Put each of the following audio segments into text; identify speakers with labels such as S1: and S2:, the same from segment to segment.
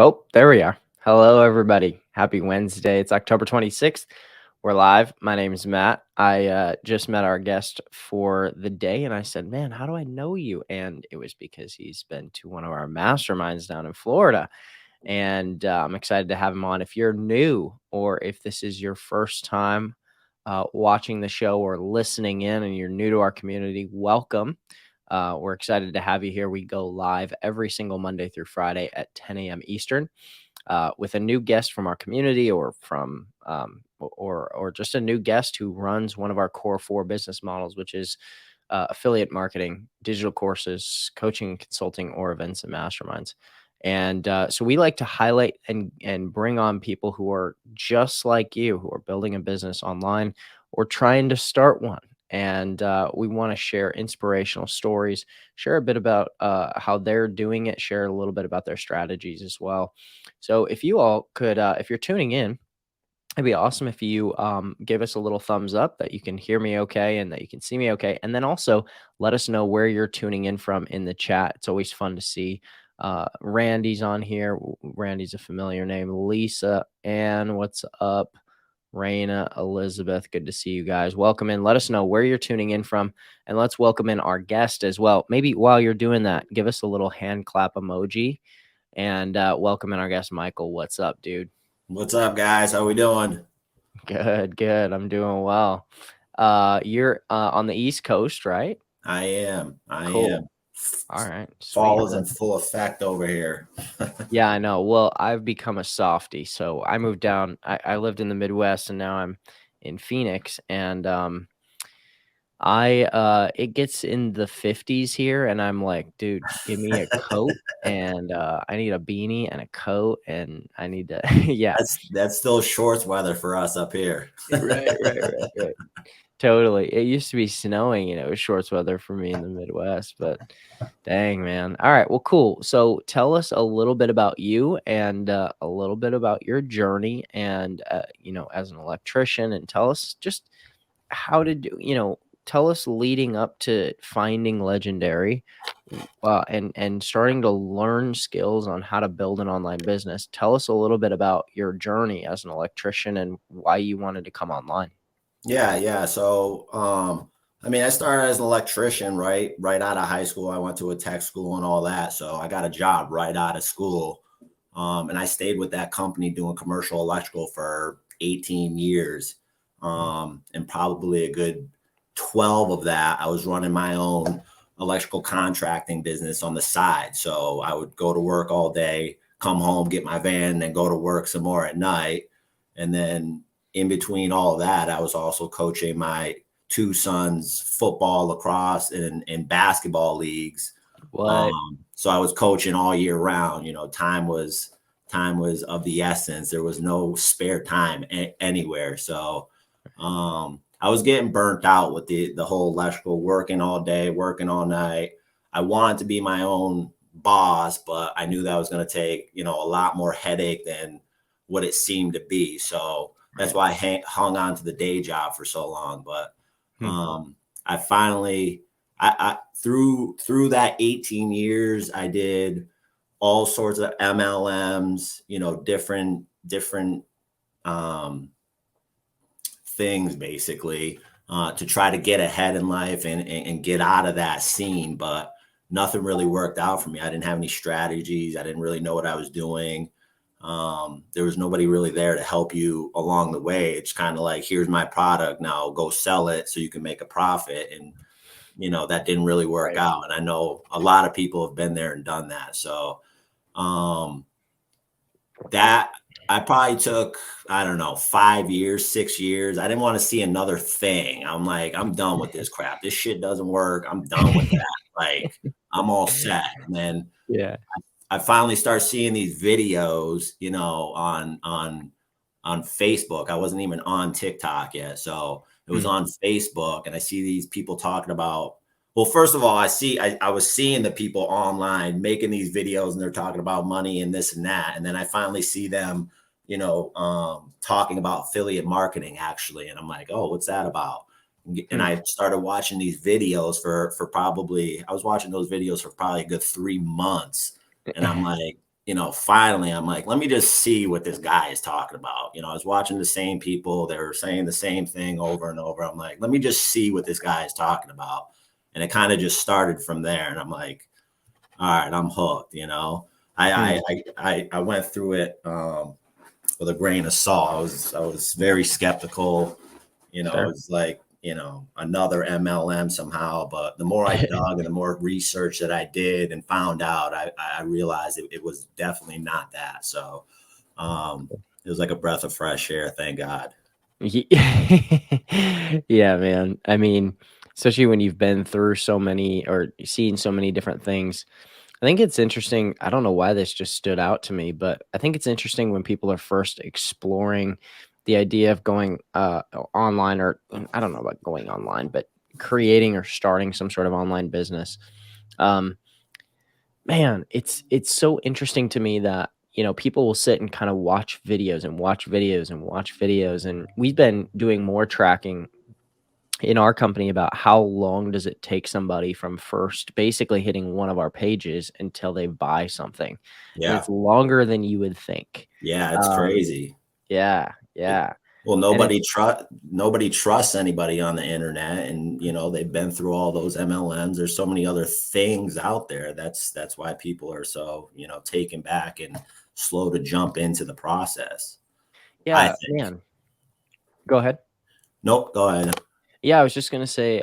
S1: Oh, there we are. Hello, everybody. Happy Wednesday. It's October 26th. We're live. My name is Matt. I just met our guest for the day, and I said, "Man, how do I know you?" And it was because he's been to one of our masterminds down in Florida. And I'm excited to have him on. If you're new or if this is your first time watching the show or listening in and you're new to our community, welcome. We're excited to have you here. We go live every single Monday through Friday at 10 a.m. Eastern with a new guest from our community or from or just a new guest who runs one of our core four business models, which is affiliate marketing, digital courses, coaching and consulting, or events and masterminds. And so we like to highlight and bring on people who are just like you, who are building a business online or trying to start one. And we want to share inspirational stories, share a bit about how they're doing it, share a little bit about their strategies as well. So if you all could, if you're tuning in, it'd be awesome if you give us a little thumbs up that you can hear me okay and that you can see me okay. And then also let us know where you're tuning in from in the chat. It's always fun to see. Randy's on here. Randy's a familiar name. Lisa, Ann, what's up? Raina, Elizabeth, good to see you guys. Welcome in. Let us know where you're tuning in from, and let's welcome in our guest as well. Maybe while you're doing that, give us a little hand clap emoji and welcome in our guest, Michael. What's up, dude?
S2: What's up, guys? How we doing?
S1: Good, good. I'm doing well. You're on the East Coast, right?
S2: I am.
S1: Cool. All right, sweet.
S2: Fall is in full effect over here.
S1: Yeah, I know. Well, I've become a softie, so I moved down. I lived in the Midwest, and now I'm in Phoenix, and it gets in the 50s here, and I'm like, dude, give me a coat, and I need a beanie and a coat, and I need to, yeah.
S2: That's still shorts weather for us up here.
S1: Right. Totally. It used to be snowing and it was shorts weather for me in the Midwest, but dang, man. All right. Well, cool. So tell us a little bit about you and a little bit about your journey and, as an electrician, and tell us just how did tell us leading up to finding Legendary and starting to learn skills on how to build an online business. Tell us a little bit about your journey as an electrician and why you wanted to come online.
S2: Yeah. So, I started as an electrician, right out of high school. I went to a tech school and all that. So I got a job right out of school. And I stayed with that company doing commercial electrical for 18 years. And probably a good 12 of that, I was running my own electrical contracting business on the side. So I would go to work all day, come home, get my van, and then go to work some more at night. And then in between all of that, I was also coaching my two sons football, lacrosse, and basketball leagues.
S1: What?
S2: So I was coaching all year round. Time was of the essence. There was no spare time anywhere. So I was getting burnt out with the whole electrical, working all day, working all night. I wanted to be my own boss, but I knew that was going to take, a lot more headache than what it seemed to be. So that's why I hung on to the day job for so long. But I finally, through that 18 years, I did all sorts of MLMs, different things basically to try to get ahead in life and get out of that scene. But nothing really worked out for me. I didn't have any strategies. I didn't really know what I was doing. There was nobody really there to help you along the way. It's kind of like, here's my product, now go sell it so you can make a profit. And, that didn't really work out. And I know a lot of people have been there and done that. So that I probably took, I don't know, 5 years, 6 years. I didn't want to see another thing. I'm like, I'm done with this crap. This shit doesn't work. I'm done with that. Like, I'm all set. And then I finally start seeing these videos, on Facebook. I wasn't even on TikTok yet. So it was on Facebook, and I see these people talking about, well, first of all, I was seeing the people online making these videos and they're talking about money and this and that. And then I finally see them, talking about affiliate marketing actually. And I'm like, oh, what's that about? And I started watching these videos for probably, I was watching those videos for probably a good 3 months. And I'm like, finally I'm like, let me just see what this guy is talking about. I was watching the same people, they were saying the same thing over and over. I'm like, let me just see what this guy is talking about. And it kind of just started from there. And I'm like, all right, I'm hooked.
S1: Hmm,
S2: I went through it with a grain of salt. I was very skeptical. It
S1: sure.
S2: was like, another MLM somehow. But the more I dug and the more research that I did and found out, I realized it was definitely not that. So it was like a breath of fresh air. Thank God.
S1: Ye Yeah, man. I mean, especially when you've been through so many or seen so many different things. I think it's interesting. I don't know why this just stood out to me, but I think it's interesting when people are first exploring the idea of going online, or I don't know about going online, but creating or starting some sort of online business. Um, Man, it's so interesting to me that, people will sit and kind of watch videos and watch videos and watch videos, and we've been doing more tracking in our company about how long does it take somebody from first basically hitting one of our pages until they buy something, and
S2: Yeah.
S1: it's longer than you would think.
S2: Yeah. It's
S1: Um,
S2: crazy.
S1: yeah, yeah,
S2: Well,
S1: and it's
S2: nobody trusts anybody on the internet, and they've been through all those MLMs. There's so many other things out there. That's why people are so taken back and slow to jump into the process. I
S1: yeah,
S2: think.
S1: man. Go ahead.
S2: Nope. Go ahead.
S1: Yeah, I was just gonna say,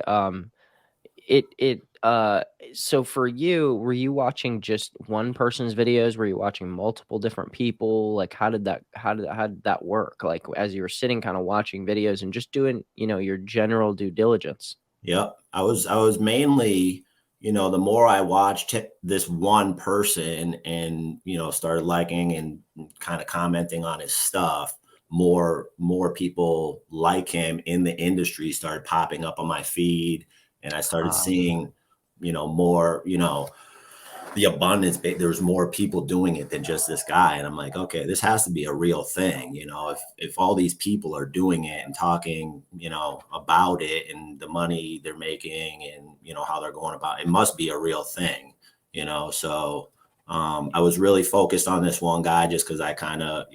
S1: so for you, were you watching just one person's videos? Were you watching multiple different people? Like, how did that work? Like, as you were sitting kinda watching videos and just doing, your general due diligence?
S2: Yep. I was mainly, the more I watched this one person and, started liking and kind of commenting on his stuff, more people like him in the industry started popping up on my feed, and I started
S1: Ah,
S2: seeing, more, the abundance. There was more people doing it than just this guy, and I'm like, okay, this has to be a real thing. If all these people are doing it and talking, about it and the money they're making and how they're going about it, must be a real thing. So I was really focused on this one guy just because I kind of,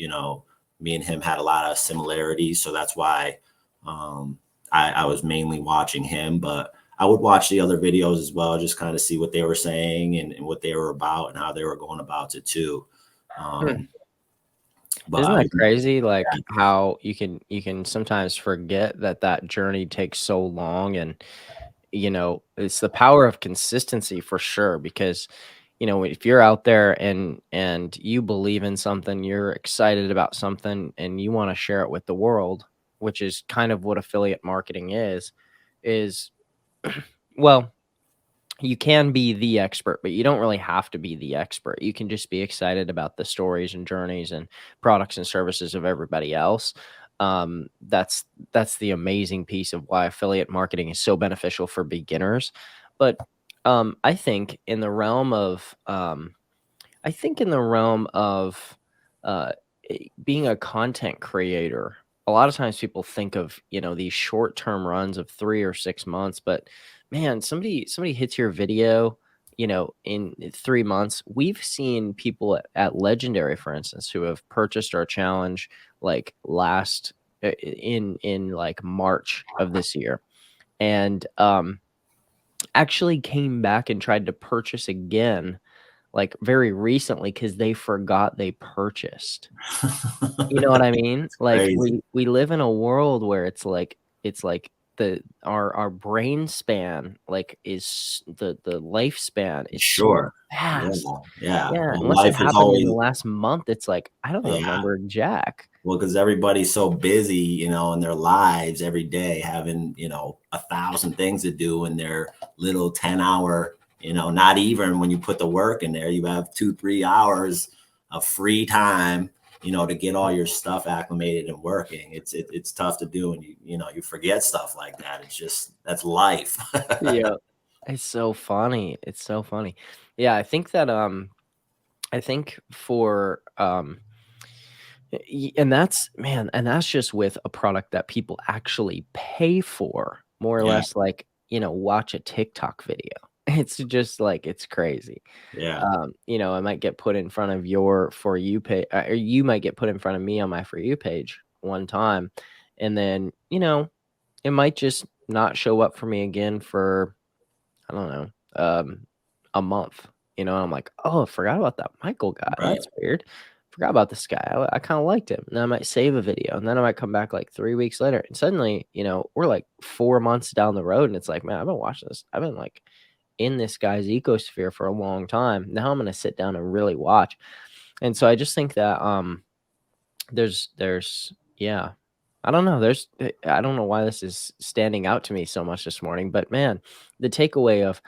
S2: me and him had a lot of similarities, so that's why I was mainly watching him. But I would watch the other videos as well, just kind of see what they were saying and what they were about and how they were going about it too.
S1: hmm.
S2: Um, but
S1: Isn't
S2: I
S1: that
S2: was,
S1: crazy? Like, how you can sometimes forget that that journey takes so long, and, it's the power of consistency for sure, because, if you're out there and you believe in something, you're excited about something, and you wanna share it with the world, which is kind of what affiliate marketing is well, you can be the expert, but you don't really have to be the expert. You can just be excited about the stories and journeys and products and services of everybody else. That's the amazing piece of why affiliate marketing is so beneficial for beginners. But I think in the realm of uh, being a content creator, a lot of times people think of, these short-term runs of 3 or 6 months, but man, somebody hits your video, in 3 months. We've seen people at Legendary, for instance, who have purchased our challenge, like, last in, like, March of this year, and, actually came back and tried to purchase again, like, very recently, because they forgot they purchased. You know what I mean? Like,
S2: crazy.
S1: we live in a world where it's like our brain span, like, is the lifespan is so
S2: Sure. Yeah.
S1: fast.
S2: Yeah.
S1: Yeah,
S2: Well,
S1: unless it
S2: life is
S1: happened in the
S2: always,
S1: last month, it's like, I don't
S2: yeah.
S1: remember jack.
S2: Well, because everybody's so busy, in their lives every day, having, 1,000 things to do in their little 10-hour, not even when you put the work in there, you have 2, 3 hours of free time, to get all your stuff acclimated and working. It's tough to do. And you forget stuff like that. It's just, that's life.
S1: Yeah. It's so funny, it's so funny. Yeah, I think that, I think for, and that's, man, and that's just with a product that people actually pay for, more or
S2: Yeah.
S1: less, like, watch a TikTok video. it's just like it's crazy.
S2: Yeah.
S1: I might get put in front of your For You page, or you might get put in front of me on my For You page one time, and then, it might just not show up for me again for, I don't know, a month, and I'm like, "Oh, I forgot about that Michael guy.
S2: Right.
S1: That's weird. Forgot about this guy. I kinda liked him." And then I might save a video, and then I might come back, like, 3 weeks later, and suddenly, we're, like, 4 months down the road, and it's like, "Man, I've been watching this. I've been, like, in this guy's ecosphere for a long time. Now I'm gonna sit down and really watch." And so I just think that, there's yeah. I don't know, I don't know why this is standing out to me so much this morning, but man, the takeaway of,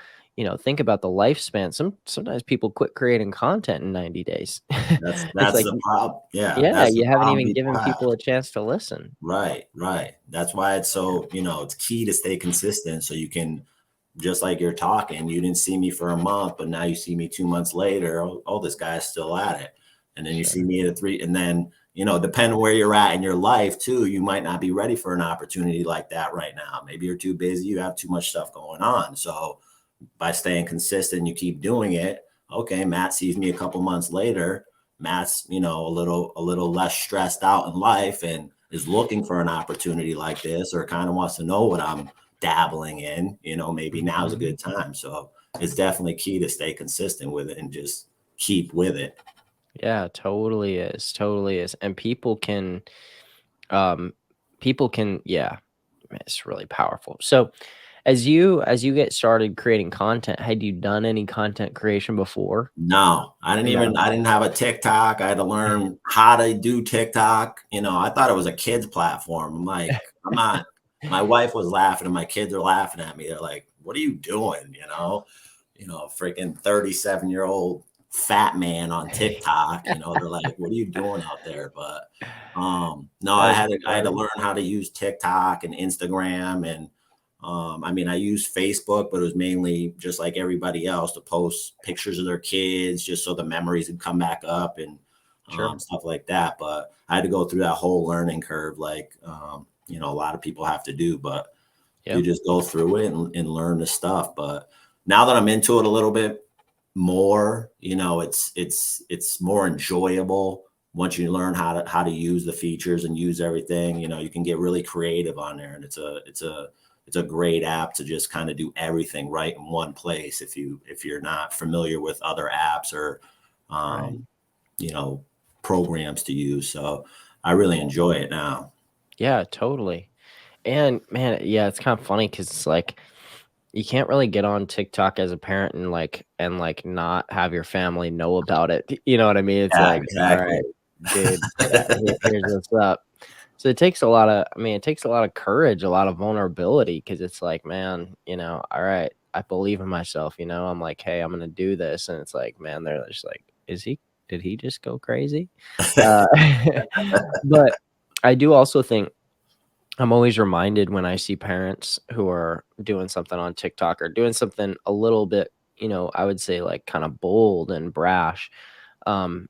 S1: think about the lifespan. Sometimes people quit creating content in 90 days. It's
S2: That's
S1: like,
S2: the problem. Yeah,
S1: yeah,
S2: that's the
S1: you haven't
S2: problem
S1: even
S2: people
S1: given
S2: have.
S1: people a chance to listen.
S2: Right, right. That's why it's
S1: Yeah,
S2: so, it's key to stay consistent so you can, just like you're talking, you didn't see me for a month, but now you see me 2 months later. Oh, this guy's still at it. And then you see
S1: sure,
S2: me at a three, and then, depending where you're at in your life too, you might not be ready for an opportunity like that right now. Maybe you're too busy, you have too much stuff going on. So by staying consistent, you keep doing it. Okay, Matt sees me a couple months later. Matt's, a little less stressed out in life and is looking for an opportunity like this, or kind of wants to know what I'm dabbling in. Maybe now's a
S1: mhm.
S2: good time. So it's definitely key to stay consistent with it and just keep with it.
S1: Yeah, totally is, and um yeah, it's really powerful. So, as you get started creating content, had you done any content creation before?
S2: No,
S1: No.
S2: I didn't have a TikTok. I had to learn how to do TikTok. I thought it was a kids platform. I'm like, I'm not, my wife was laughing and my kids are laughing at me. They're like, what are you doing? Freaking 37-year-old fat man on TikTok. They're like, what are you doing out there? But no,
S1: That's
S2: I had to
S1: funny.
S2: learn how to use TikTok and Instagram. And I used Facebook, but it was mainly just like everybody else to post pictures of their kids just so the memories would come back up and
S1: Sure.
S2: stuff like that. But I had to go through that whole learning curve, like a lot of people have to do. But you
S1: Yep.
S2: just go through it and learn the stuff. But now that I'm into it a little bit more, it's more enjoyable once you learn how to use the features and use everything. You can get really creative on there, and it's a great app to just kind of do everything right in one place if you're not familiar with other apps or
S1: Right.
S2: um, you know programs to use. So I really enjoy it now.
S1: Yeah, totally. And man, yeah, it's kind of funny because it's like you can't really get on TikTok as a parent and not have your family know about it. You know what I mean? It's
S2: Yeah,
S1: like, all
S2: exactly.
S1: right, dude, here's what's up. So it takes a lot of, I mean, it takes a lot of courage, a lot of vulnerability, because it's like, man, all right, I believe in myself. I'm like, hey, I'm gonna do this, and it's like, man, they're just like, did he just go crazy? Uh, but I do also think I'm always reminded when I see parents who are doing something on TikTok or doing something a little bit, I would say like kind of bold and brash. Um,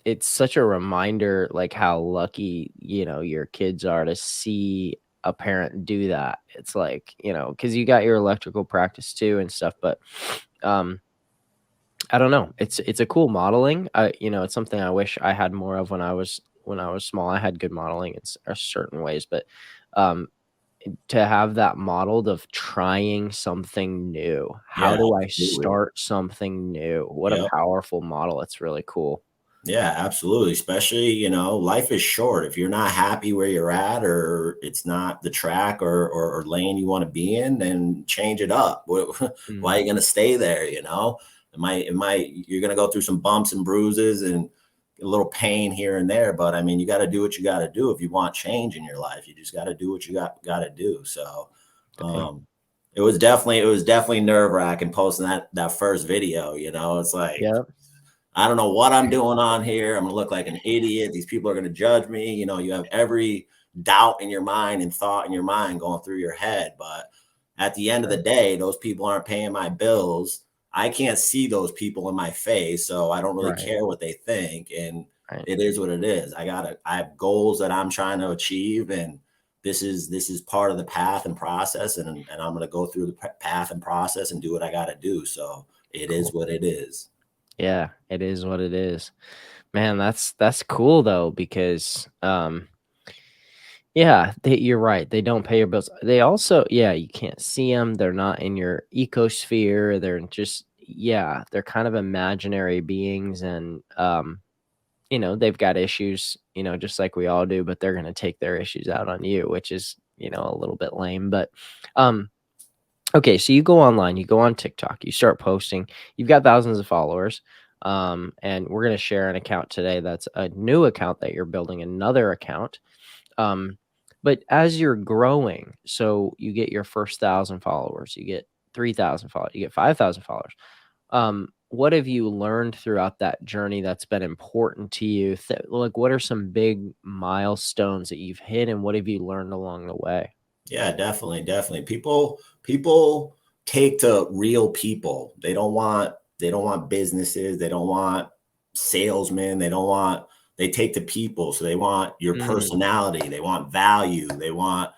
S1: it's such a reminder, like how lucky, your kids are to see a parent do that. It's like, because you got your electrical practice too and stuff, but um, I don't know. It's a cool modeling. It's something I wish I had more of when I was small. I had good modeling in certain ways, but um, to have that modeled of trying something new.
S2: Yeah,
S1: How do I
S2: absolutely.
S1: start something new? What a
S2: Yep.
S1: powerful model. It's really cool.
S2: Yeah, absolutely. Especially, life is short. If you're not happy where you're at, or it's not the track or lane you want to be in, then change it up. Why are you
S1: Mhm.
S2: going to stay there? You're going to go through some bumps and bruises and a little pain here and there. But I mean, you got to do what you got to do if you want change in your life. You just got to do what you got to do. So,
S1: Dang.
S2: um, it was definitely nerve wracking posting that first video. It's like,
S1: Yep.
S2: I don't know what I'm doing on here. I'm gonna look like an idiot. These people are gonna judge me. You have every doubt in your mind and thought in your mind going through your head. But at the end of the
S1: Sure.
S2: day, those people aren't paying my bills. I can't see those people in my face, so I don't really
S1: Right.
S2: care what they think. And
S1: Right.
S2: it is what it is. I have goals that I'm trying to achieve, and this is part of the path and process, and I'm going to go through the path and process and do what I got to do. So it is
S1: Cool.
S2: what it is.
S1: Yeah, it is what it is. Man, that's cool though because yeah, you're right. They don't pay your bills. They also, yeah, you can't see them. They're not in your ecosphere. They're just, yeah, they're kind of imaginary beings, and they've got issues, just like we all do, but they're gonna take their issues out on you, which is, a little bit lame. But um okay, so you go online, you go on TikTok, you start posting, you've got thousands of followers. And we're gonna share an account today that's a new account that you're building, another account. Um, but as you're growing, so you get your first 1,000 followers, you get 3,000 followers, you get 5,000 followers. What have you learned throughout that journey that's been important to you? Like, what are some big milestones that you've hit, and what have you learned along the way?
S2: Yeah, definitely, definitely. People take to real people. They don't want businesses. They don't want salesmen. They take to people. So they want your
S1: Mm,
S2: personality. They want value. They want,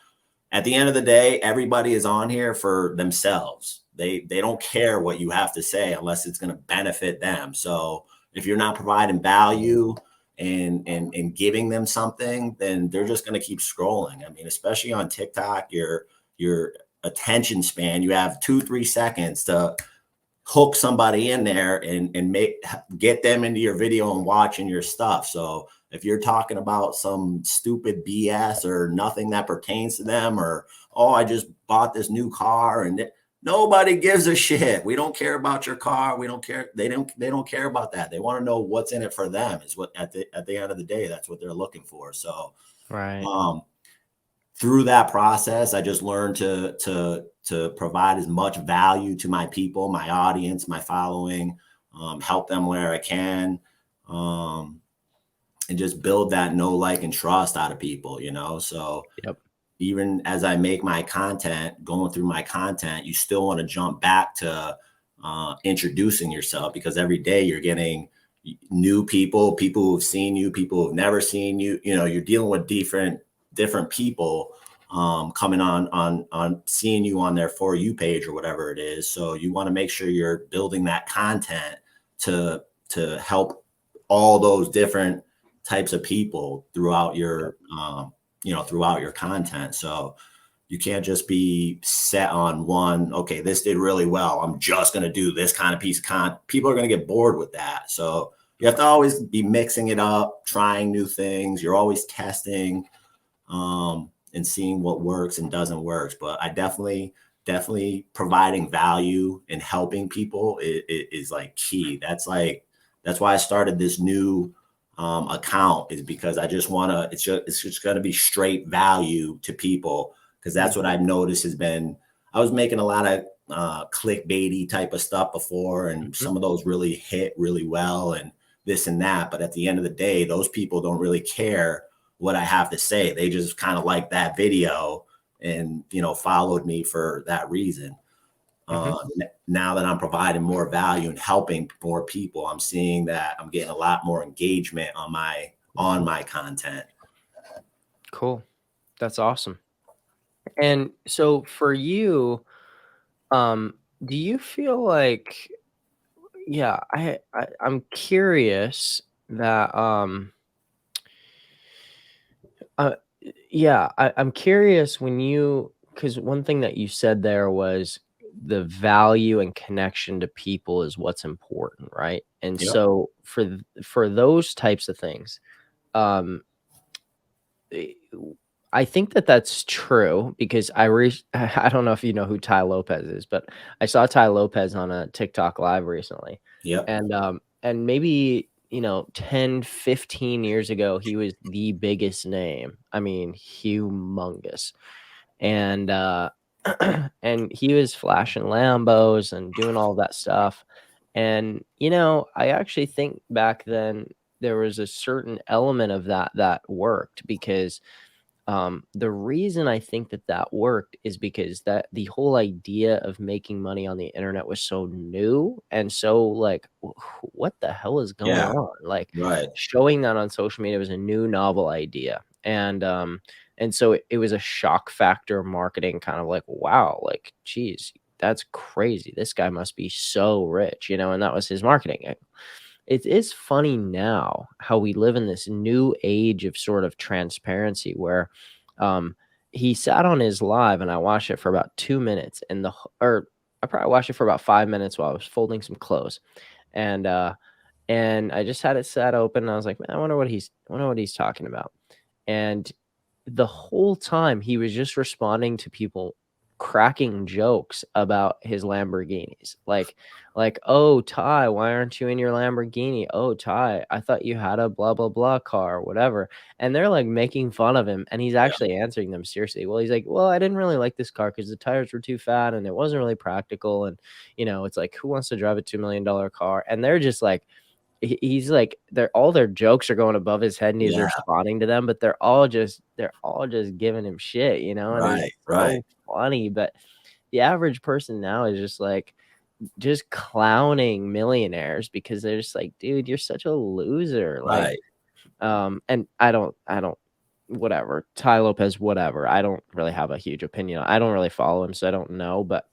S2: at the end of the day, everybody is on here for themselves. They don't care what you have to say unless it's going to benefit them. So if you're not providing value and giving them something, then they're just going to keep scrolling. I mean, especially on TikTok, your attention span, you have 2-3 seconds to hook somebody in there and get them into your video and watching your stuff. So if you're talking about some stupid BS or nothing that pertains to them, or oh, I just bought this new car, and nobody gives a shit. We don't care about your car. We don't care. They don't care about that. They want to know what's in it for them, is what, at the end of the day, that's what they're looking for. So
S1: right.
S2: um through that process, I just learned to provide as much value to my people, my audience, my following, help them where I can, um, and just build that know, like, and trust out of people. So
S1: Yep.
S2: even as I make my content, going through my content, you still want to jump back to introducing yourself, because every day you're getting new people who've seen you, people who've never seen you. You're dealing with different people coming on seeing you on their For You page or whatever it is. So you want to make sure you're building that content to help all those different types of people
S1: Yep.
S2: throughout your content. So you can't just be set on one. Okay, this did really well, I'm just going to do this kind of piece of content. People are going to get bored with that. So you have to always be mixing it up, trying new things. You're always testing and seeing what works and doesn't work. But I definitely providing value and helping people is like key. That's why I started this new account, is because I just want to, it's just going to be straight value to people, because that's what
S1: Mhm,
S2: I've noticed has been, I was making a lot of clickbaity type of stuff before, and
S1: mhm.
S2: some of those really hit really well and this and that. But at the end of the day, those people don't really care what I have to say. They just kind of like that video and followed me for that reason.
S1: Mhm.
S2: Now that I'm providing more value and helping more people, I'm seeing that I'm getting a lot more engagement on my content.
S1: Cool. That's awesome. And so for you, um, do you feel like, yeah, I'm curious that uh yeah, I'm curious when because one thing that you said there was the value and connection to people is what's important, right? And
S2: Yep.
S1: so for those types of things, um Eh, I think that that's true because I don't know if you know who Ty Lopez is, but I saw Ty Lopez on a TikTok live recently.
S2: Yep.
S1: And maybe, 10, 15 years ago, he was the biggest name. I mean, humongous. And and he was flashing Lambos and doing all that stuff. And, I actually think back then there was a certain element of that worked because the reason I think that that worked is because that the whole idea of making money on the internet was so new and so like, what the hell is going
S2: Yeah.
S1: on? Like
S2: Right.
S1: showing that on social media was a new novel idea. And And so it was a shock factor marketing kind of like, wow, like, geez, that's crazy. This guy must be so rich, and that was his marketing. It is funny now how we live in this new age of sort of transparency where um, he sat on his live and I watched it for about 2 minutes or I probably watched it for about 5 minutes while I was folding some clothes. And I just had it set open and I was like, man, I wonder what he's talking about. And the whole time he was just responding to people cracking jokes about his Lamborghinis. Like, "Oh, Ty, why aren't you in your Lamborghini? Oh, Ty, I thought you had a blah blah blah car," or whatever. And they're like making fun of him and he's
S2: Yeah.
S1: actually answering them seriously. Well, he's like, "Well, I didn't really like this car because the tires were too fat and it wasn't really practical." And it's like, who wants to drive a $2 million car? And they're just like he's like all their jokes are going above his head and he's
S2: Yeah.
S1: responding to them, but they're all just giving him shit, and it's
S2: Right. Right.
S1: so funny. But the average person now is just like just clowning millionaires because they're just like, dude, you're such a loser. Like,
S2: Right.
S1: and I don't whatever. Ty Lopez, whatever. I don't really have a huge opinion. I don't really follow him, so I don't know, but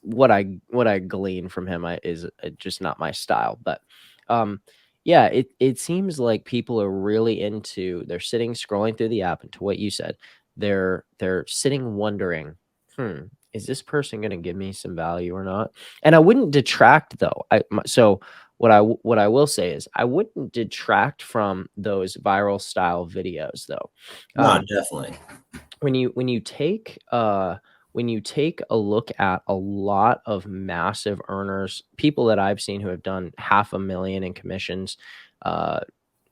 S1: what I glean from him is just not my style. But yeah, it seems like people are really they're sitting scrolling through the app, and to what you said, they're sitting wondering, is this person going to give me some value or not? And I wouldn't detract though. So what I will say is I wouldn't detract from those viral style videos though.
S2: No,
S1: Um,
S2: definitely.
S1: when you take a look at a lot of massive earners, people that I've seen who have done 500,000 in commissions, uh,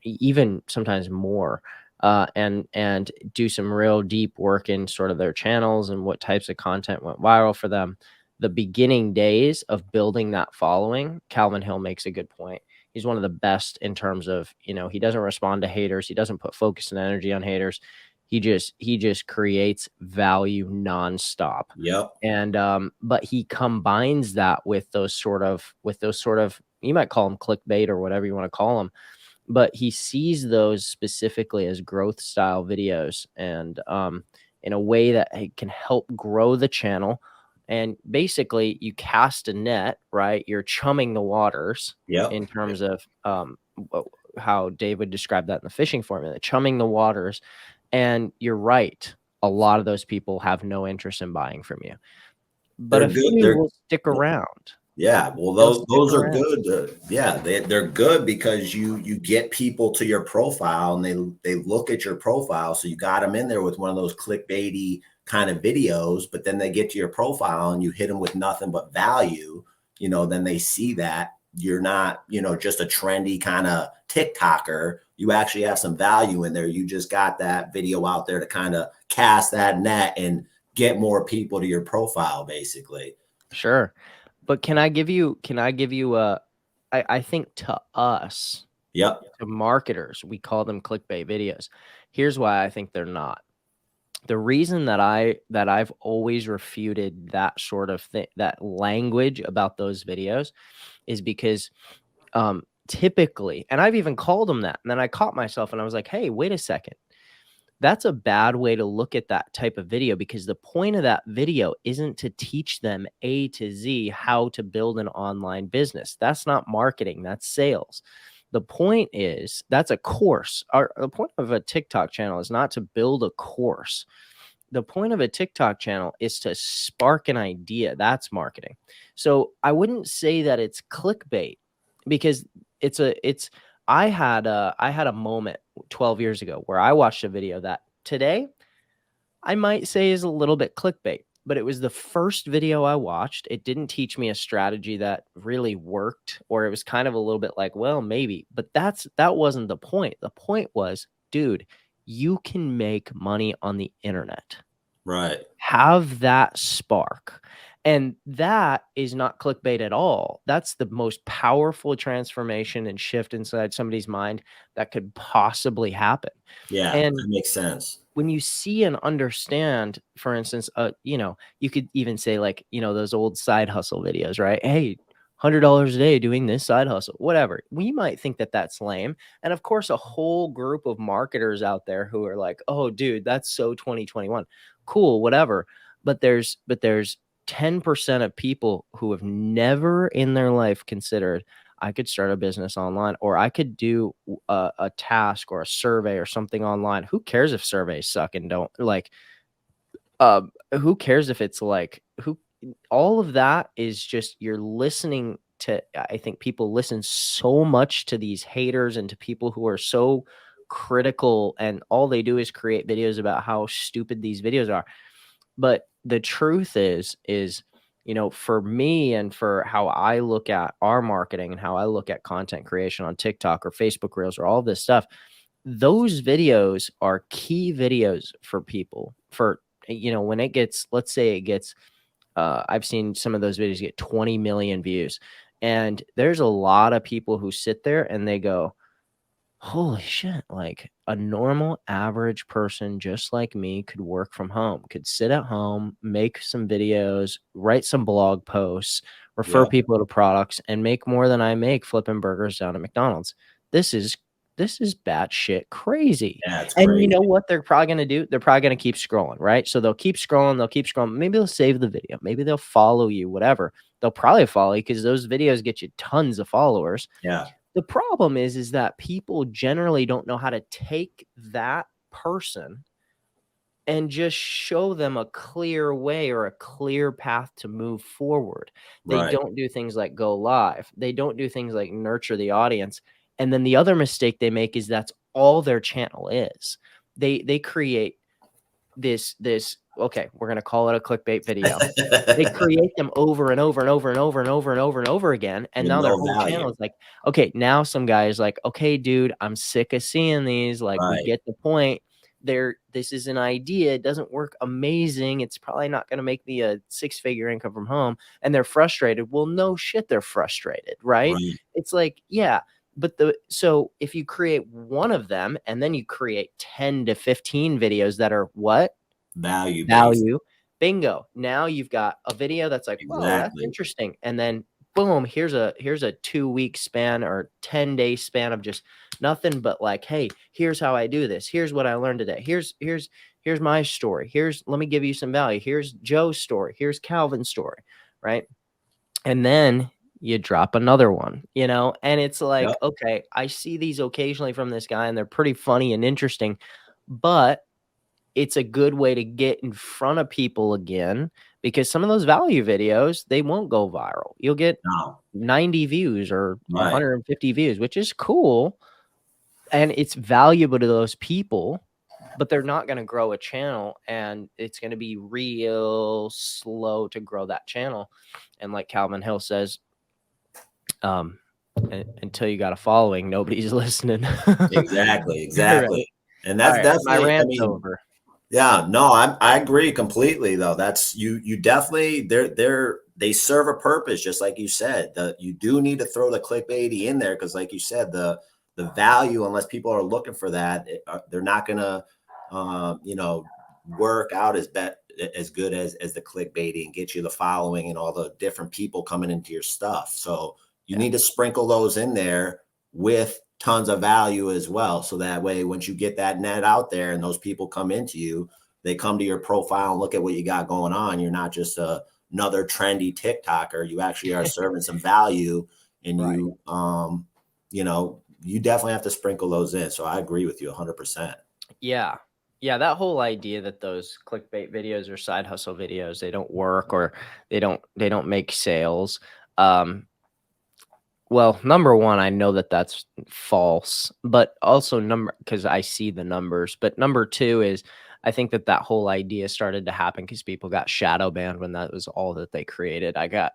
S1: even sometimes more, and do some real deep work in sort of their channels and what types of content went viral for them. The beginning days of building that following, Calvin Hill makes a good point. He's one of the best in terms of, he doesn't respond to haters. He doesn't put focus and energy on haters. He just creates value nonstop.
S2: Yep.
S1: And but he combines that with those sort of you might call them clickbait or whatever you want to call them, but he sees those specifically as growth style videos and in a way that it can help grow the channel. And basically you cast a net, right? You're chumming the waters
S2: Yep.
S1: in terms of how Dave would describe that in the fishing formula, chumming the waters. And you're right, a lot of those people have no interest in buying from you, but
S2: They're
S1: a
S2: good.
S1: few will stick around.
S2: Yeah, well,
S1: They'll stick
S2: those are
S1: around.
S2: good. Yeah, they're good because you get people to your profile and they look at your profile. So you got them in there with one of those clickbaity kind of videos, but then they get to your profile and you hit them with nothing but value. Then they see that you're not just a trendy kind of TikToker. You actually have some value in there. You just got that video out there to kind of cast that net and get more people to your profile, basically.
S1: Sure. But can I give you I think to us,
S2: Yep.
S1: to marketers, we call them clickbait videos. Here's why I think they're not. The reason that I've always refuted that sort of thing, that language about those videos, is because typically, and I've even called them that, and then I caught myself and I was like, hey, wait a second. That's a bad way to look at that type of video, because the point of that video isn't to teach them A to Z how to build an online business. That's not marketing, that's sales. The point is that's a course. The point of a TikTok channel is not to build a course. The point of a TikTok channel is to spark an idea. That's marketing. So I wouldn't say that it's clickbait, because it's I had a moment 12 years ago where I watched a video that today I might say is a little bit clickbait, but it was the first video I watched. It didn't teach me a strategy that really worked, or it was kind of a little bit like, well, maybe, but that wasn't the point. The point was, dude, you can make money on the internet.
S2: Right.
S1: Have that spark. And that is not clickbait at all. That's the most powerful transformation and shift inside somebody's mind that could possibly happen.
S2: Yeah,
S1: And
S2: that makes sense.
S1: when you see and understand, for instance, you could even say, like, those old side hustle videos, right? Hey, $100 a day doing this side hustle, whatever. We might think that that's lame. And of course, a whole group of marketers out there who are like, oh, dude, that's so 2021. Cool, whatever. But there's 10% of people who have never in their life considered, I could start a business online, or I could do a task or a survey or something online. Who cares if surveys suck and don't like, who cares if it's like, who, all of that is just, you're listening to, I think people listen so much to these haters and to people who are so critical, and all they do is create videos about how stupid these videos are. But the truth is, for me and for how I look at our marketing and how I look at content creation on TikTok or Facebook Reels or all this stuff, those videos are key videos for people. For, when it gets, let's say it gets, I've seen some of those videos get 20 million views, and there's a lot of people who sit there and they go, holy shit, like a normal average person just like me could work from home, could sit at home, make some videos, write some blog posts, refer
S2: Yeah.
S1: people to products, and make more than I make flipping burgers down at McDonald's. This is batshit crazy.
S2: Yeah, it's
S1: And you
S2: crazy.
S1: know what they're probably gonna do? They're probably gonna keep scrolling, right? So they'll keep scrolling, maybe they'll save the video, maybe they'll follow you, whatever. They'll probably follow you because those videos get you tons of followers.
S2: Yeah.
S1: The problem is that people generally don't know how to take that person and just show them a clear way or a clear path to move forward. They
S2: Right.
S1: don't do things like go live. They don't do things like nurture the audience. And then the other mistake they make is that's all their channel is. They create this, okay, we're going to call it a clickbait video. They create them over and over and over and over and over and over and over again, and
S2: With
S1: now their
S2: no
S1: whole channel
S2: value.
S1: is like, okay, now some guy is like, okay, dude, I'm sick of seeing these. Like, we
S2: Right.
S1: get the point. This is an idea. It doesn't work amazing. It's probably not going to make me a six-figure income from home. And they're frustrated. Well, no shit, they're frustrated, right?
S2: Right.
S1: It's like, yeah. But so if you create one of them and then you create 10 to 15 videos that are what?
S2: Value based.
S1: Value. Bingo. Now you've got a video that's like, whoa, that's
S2: Exactly.
S1: interesting. And then boom, here's a 2-week span or 10-day span of just nothing but like, hey, here's how I do this. Here's what I learned today. Here's my story. Let me give you some value. Here's Joe's story. Here's Calvin's story. Right. And then you drop another one, and it's like,
S2: Yep.
S1: okay, I see these occasionally from this guy and they're pretty funny and interesting, but it's a good way to get in front of people again, because some of those value videos, they won't go viral. You'll get
S2: No.
S1: 90 views or
S2: Right.
S1: 150 views, which is cool, and it's valuable to those people, but they're not going to grow a channel, and it's going to be real slow to grow that channel. And like Calvin Hill says, until you got a following, nobody's listening.
S2: Exactly.
S1: Right.
S2: Exactly. And
S1: All
S2: that's
S1: right, my
S2: definitely, I
S1: rant's
S2: mean,
S1: over.
S2: yeah, no, I agree completely though. That's you definitely they serve a purpose, just like you said. You do need to throw the clickbaity in there because, like you said, the value, unless people are looking for that, they're not gonna you know, work out as good as the clickbaity and get you the following and all the different people coming into your stuff. So you
S1: Yeah.
S2: need to sprinkle those in there with tons of value as well. So that way, once you get that net out there and those people come into you, they come to your profile and look at what you got going on. You're not just another trendy TikToker. You actually are serving some value, and
S1: Right.
S2: you know, you definitely have to sprinkle those in. So I agree with you 100%.
S1: Yeah. Yeah, that whole idea that those clickbait videos or side hustle videos, they don't work, or they don't make sales. Um, well, number one, I know that that's false, but also because I see the numbers. But number two is, I think that whole idea started to happen because people got shadow banned when that was all that they created. I got,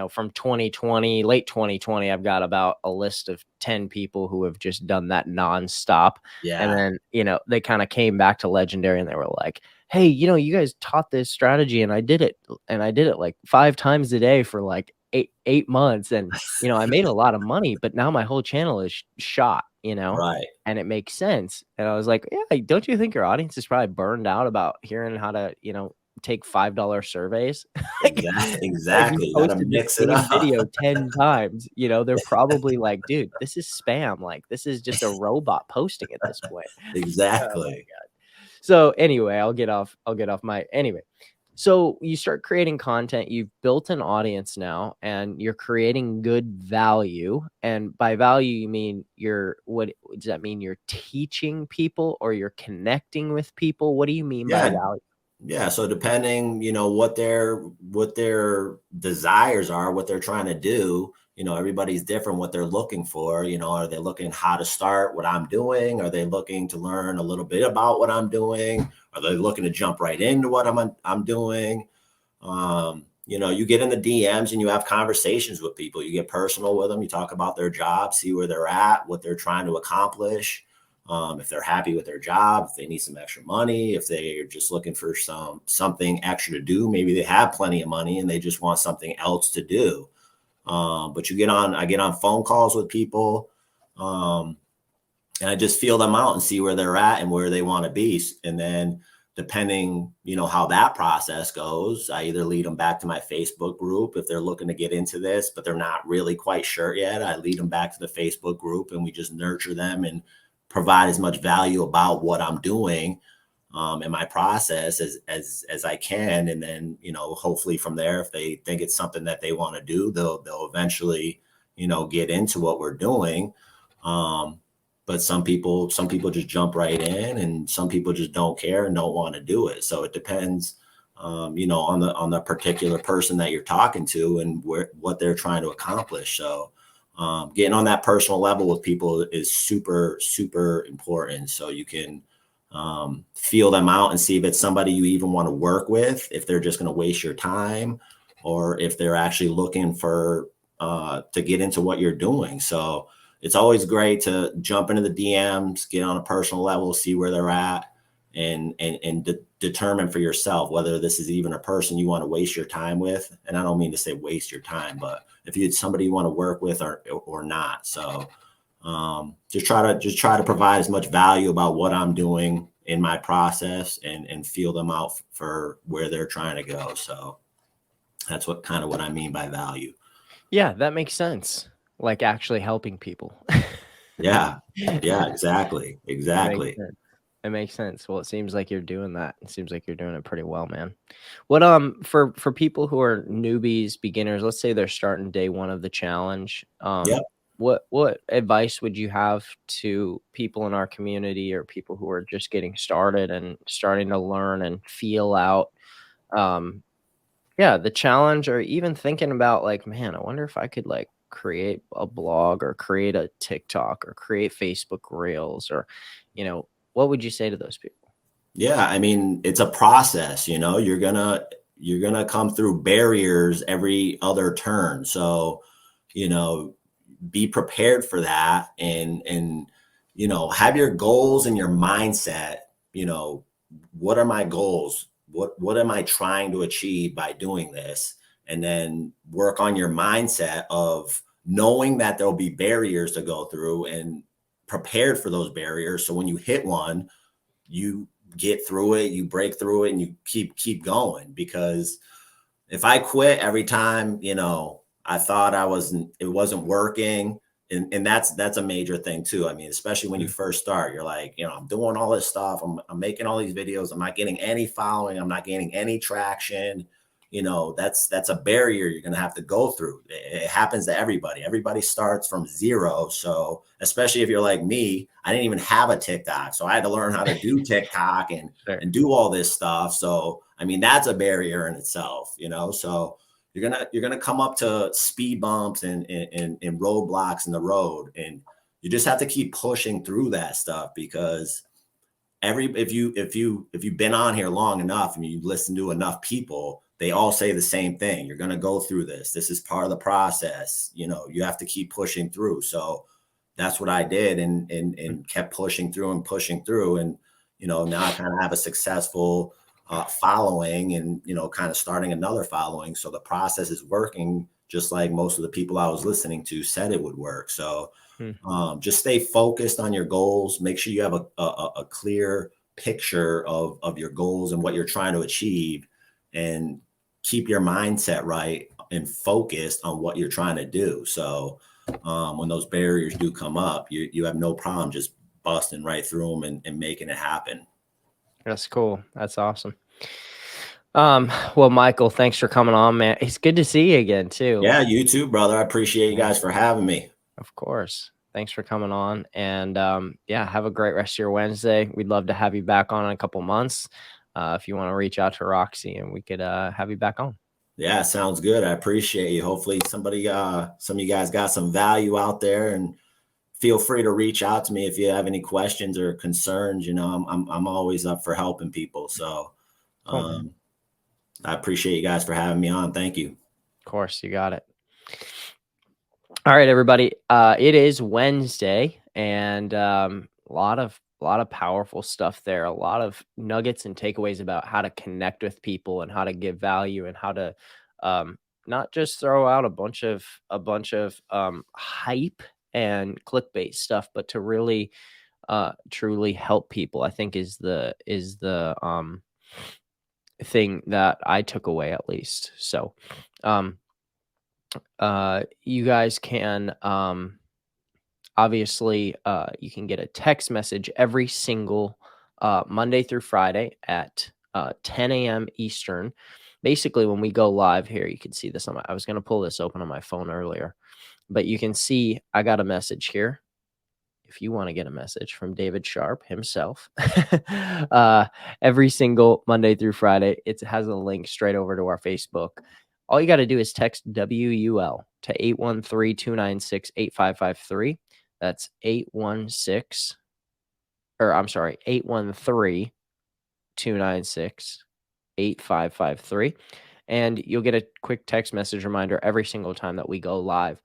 S1: from 2020, late 2020, I've got about a list of 10 people who have just done that nonstop. And
S2: Yeah.
S1: then, they kind of came back to Legendary and they were like, hey, you guys taught this strategy and I did it. And I did it like 5 times a day for like eight months. And I made a lot of money, but now my whole channel is shot,
S2: Right.
S1: and it makes sense. And I was like, yeah, don't you think your audience is probably burned out about hearing how to, take $5 surveys. Like like you
S2: Exactly. You got to
S1: posted the
S2: mix it
S1: same
S2: up.
S1: video 10 times, you know, they're probably like, "Dude, this is spam, like, this is just a robot posting at this point." Oh my
S2: Exactly.
S1: god. So, anyway, I'll get off my anyway. So, you start creating content, you've built an audience now, and you're creating good value, and by value, you mean what does that mean you're teaching people or you're connecting with people? What do you mean by
S2: Yeah.
S1: value?
S2: Yeah, so depending, what their desires are, what they're trying to do, everybody's different what they're looking for. Are they looking how to start what I'm doing? Are they looking to learn a little bit about what I'm doing? Are they looking to jump right into what I'm doing? You get in the DMs and you have conversations with people. You get personal with them. You talk about their job, see where they're at, what they're trying to accomplish. If they're happy with their job, if they need some extra money, if they're just looking for something extra to do, maybe they have plenty of money and they just want something else to do. But I get on phone calls with people, and I just feel them out and see where they're at and where they want to be. And then depending, how that process goes, I either lead them back to my Facebook group if they're looking to get into this, but they're not really quite sure yet. I lead them back to the Facebook group and we just nurture them and provide as much value about what I'm doing in my process as I can. And then, hopefully from there, if they think it's something that they want to do, they'll eventually, get into what we're doing. But some people just jump right in, and some people just don't care and don't want to do it. So it depends, on the particular person that you're talking to and what they're trying to accomplish. So getting on that personal level with people is super, super important. So you can feel them out and see if it's somebody you even want to work with, if they're just going to waste your time, or if they're actually looking for to get into what you're doing. So it's always great to jump into the DMs, get on a personal level, see where they're at, and determine for yourself whether this is even a person you want to waste your time with. And I don't mean to say waste your time, but if it's somebody you want to work with or not. So just try to provide as much value about what I'm doing in my process and feel them out for where they're trying to go. So that's what I mean by value.
S1: Yeah, that makes sense. Like, actually helping people.
S2: Yeah. Yeah, exactly.
S1: It makes
S2: Exactly.
S1: sense. It makes sense. Well, it seems like you're doing that. It seems like you're doing it pretty well, man. What for people who are newbies, beginners, let's say they're starting day one of the challenge,
S2: Yep.
S1: what advice would you have to people in our community or people who are just getting started and starting to learn and feel out um yeah, the challenge, or even thinking about like, man, I wonder if I could like create a blog or create a TikTok or create Facebook Reels or, what would you say to those people?
S2: Yeah, I mean, it's a process, you're gonna come through barriers every other turn. So, you know, be prepared for that and have your goals and your mindset. you know what are my goals, what am I trying to achieve by doing this, and then work on your mindset of knowing that there'll be barriers to go through and prepared for those barriers, so when you hit one, you get through it, you break through it, and you keep going. Because if I quit every time, I thought it wasn't working. And that's a major thing too. I mean, especially when you
S1: Mm.
S2: first start, you're like, I'm doing all this stuff. I'm making all these videos. I'm not getting any following. I'm not gaining any traction. That's a barrier you're going to have to go through. It happens to everybody. Everybody starts from zero. So especially if you're like me, I didn't even have a TikTok. So I had to learn how to do TikTok and
S1: Sure.
S2: do all this stuff. So I mean, that's a barrier in itself. So you're gonna come up to speed bumps and roadblocks in the road, and you just have to keep pushing through that stuff. Because if you've been on here long enough and you listen to enough people, they all say the same thing: you're going to go through this is part of the process. You have to keep pushing through. So that's what I did, and kept pushing through and pushing through. And now I kind of have a successful following, and kind of starting another following. So the process is working, just like most of the people I was listening to said it would work. So
S1: Mm.
S2: just stay focused on your goals. Make sure you have a clear picture of your goals and what you're trying to achieve. and keep your mindset right and focused on what you're trying to do. So when those barriers do come up, you have no problem just busting right through them and making it happen.
S1: That's cool. That's awesome. Well, Michael, thanks for coming on, man. It's good to see you again, too.
S2: Yeah, you too, brother. I appreciate you
S1: Yeah,
S2: guys for having me.
S1: of course. Thanks for coming on. And yeah, have a great rest of your Wednesday. We'd love to have you back on in a couple months. If you want to reach out to Roxy and we could have you back on.
S2: Yeah, sounds good. I appreciate you. Hopefully somebody some of you guys got some value out there, and feel free to reach out to me if you have any questions or concerns. You know, I'm always up for helping people. So
S1: Cool, man.
S2: um I appreciate you guys for having me on. Thank you.
S1: Of course, you got it. All right, everybody. It is Wednesday, and a lot of powerful stuff there. A lot of nuggets and takeaways about how to connect with people and how to give value and how to not just throw out a bunch of hype and clickbait stuff, but to really truly help people. I think is the thing that I took away, at least. So you guys can obviously you can get a text message every single Monday through Friday at 10 a.m. Eastern. Basically, when we go live here, you can see this on I was going to pull this open on my phone earlier, but you can see I got a message here. If you want to get a message from David Sharpe himself, every single Monday through Friday, it has a link straight over to our Facebook. All you got to do is text WUL to 813-296-8553. That's 813-296-8553. And you'll get a quick text message reminder every single time that we go live.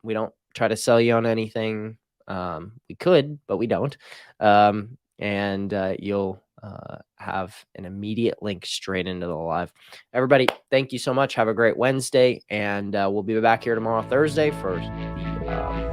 S1: We don't try to sell you on anything. We could, but we don't. And you'll have an immediate link straight into the live. Everybody, thank you so much. Have a great Wednesday, and we'll be back here tomorrow, Thursday, for the